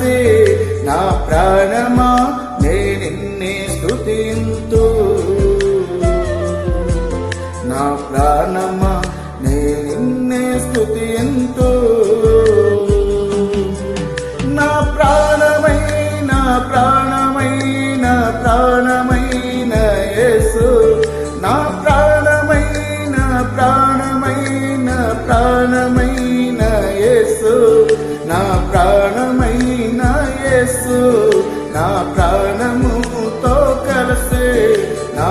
కలసి నా ప్రాణమా నే నిన్నే స్తుతింతు నా ప్రాణమా నే నిన్నే స్తుతింతు నా ప్రాణమైన ప్రాణమైన ప్రాణమైన యేసు నా ప్రాణమైన ప్రాణమైన ప్రాణమైన యేసు నా ప్రాణమైన యేసు నా ప్రాణముతో కలిసి నా